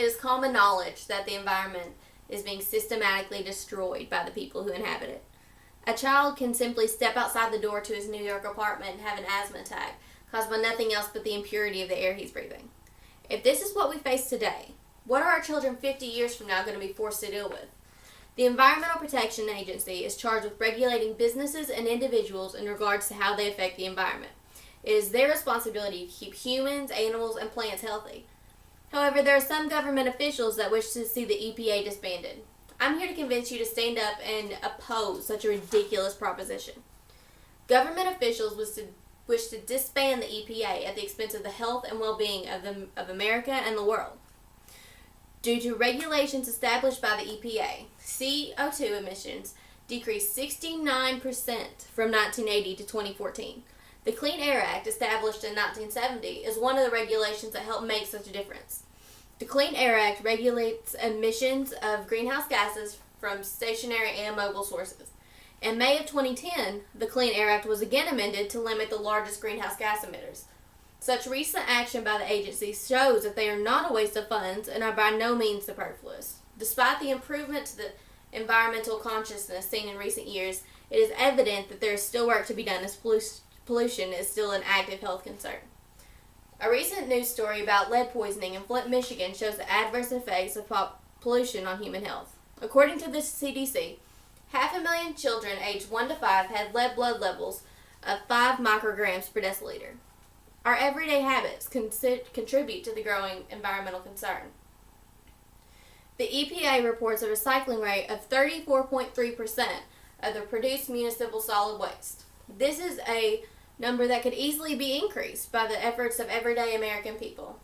It is common knowledge that the environment is being systematically destroyed by the people who inhabit it. A child can simply step outside the door to his New York apartment and have an asthma attack caused by nothing else but the impurity of the air he's breathing. If this is what we face today, what are our children 50 years from now going to be forced to deal with? The Environmental Protection Agency is charged with regulating businesses and individuals in regards to how they affect the environment. It is their responsibility to keep humans, animals, and plants healthy. However, there are some government officials that wish to see the EPA disbanded. I'm here to convince you to stand up and oppose such a ridiculous proposition. Government officials wish to disband the EPA at the expense of the health and well-being of America and the world. Due to regulations established by the EPA, CO2 emissions decreased 69% from 1980 to 2014. The Clean Air Act, established in 1970, is one of the regulations that helped make such a difference. The Clean Air Act regulates emissions of greenhouse gases from stationary and mobile sources. In May of 2010, the Clean Air Act was again amended to limit the largest greenhouse gas emitters. Such recent action by the agency shows that they are not a waste of funds and are by no means superfluous. Despite the improvement to the environmental consciousness seen in recent years, it is evident that there is still work to be done as pollution is still an active health concern. A recent news story about lead poisoning in Flint, Michigan shows the adverse effects of pollution on human health. According to the CDC, 500,000 children aged 1 to 5 had lead blood levels of 5 micrograms per deciliter. Our everyday habits contribute to the growing environmental concern. The EPA reports a recycling rate of 34.3% of the produced municipal solid waste. This is a number that could easily be increased by the efforts of everyday American people.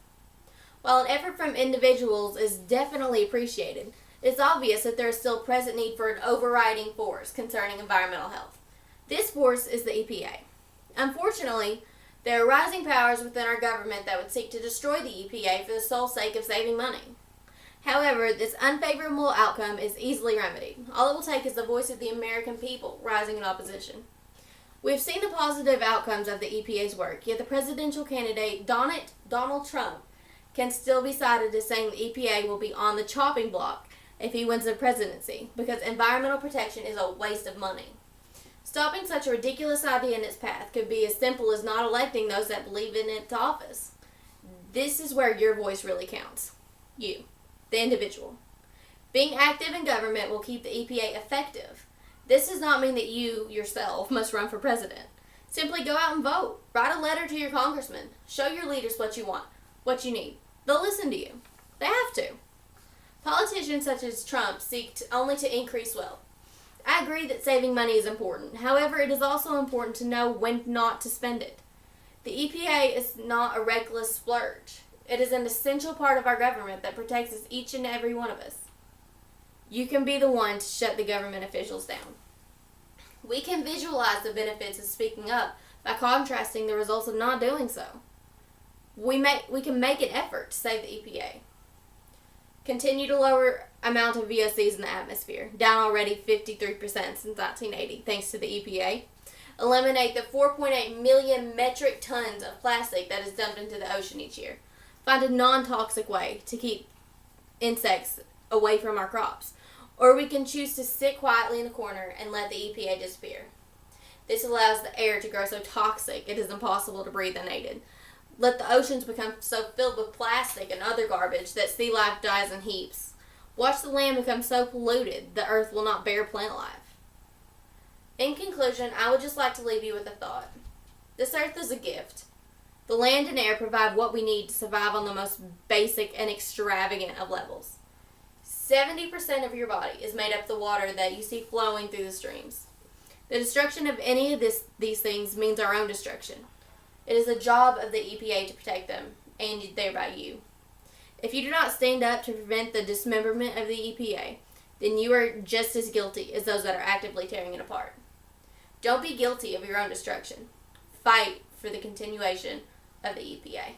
While an effort from individuals is definitely appreciated, it's obvious that there is still present need for an overriding force concerning environmental health. This force is the EPA. Unfortunately, there are rising powers within our government that would seek to destroy the EPA for the sole sake of saving money. However, this unfavorable outcome is easily remedied. All it will take is the voice of the American people rising in opposition. We've seen the positive outcomes of the EPA's work, yet the presidential candidate Donald Trump can still be cited as saying the EPA will be on the chopping block if he wins the presidency, because environmental protection is a waste of money. Stopping such a ridiculous idea in its path could be as simple as not electing those that believe in it to office. This is where your voice really counts. You, the individual. Being active in government will keep the EPA effective. This does not mean that you, yourself, must run for president. Simply go out and vote. Write a letter to your congressman. Show your leaders what you want, what you need. They'll listen to you. They have to. Politicians such as Trump seek only to increase wealth. I agree that saving money is important. However, it is also important to know when not to spend it. The EPA is not a reckless splurge. It is an essential part of our government that protects each and every one of us. You can be the one to shut the government officials down. We can visualize the benefits of speaking up by contrasting the results of not doing so. We can make an effort to save the EPA. Continue to lower amount of VOCs in the atmosphere, down already 53% since 1980, thanks to the EPA. Eliminate the 4.8 million metric tons of plastic that is dumped into the ocean each year. Find a non-toxic way to keep insects away from our crops. Or we can choose to sit quietly in a corner and let the EPA disappear. This allows the air to grow so toxic it is impossible to breathe unaided. Let the oceans become so filled with plastic and other garbage that sea life dies in heaps. Watch the land become so polluted the earth will not bear plant life. In conclusion, I would just like to leave you with a thought. This earth is a gift. The land and air provide what we need to survive on the most basic and extravagant of levels. 70% of your body is made up of the water that you see flowing through the streams. The destruction of any of these things means our own destruction. It is the job of the EPA to protect them, and thereby you. If you do not stand up to prevent the dismemberment of the EPA, then you are just as guilty as those that are actively tearing it apart. Don't be guilty of your own destruction. Fight for the continuation of the EPA.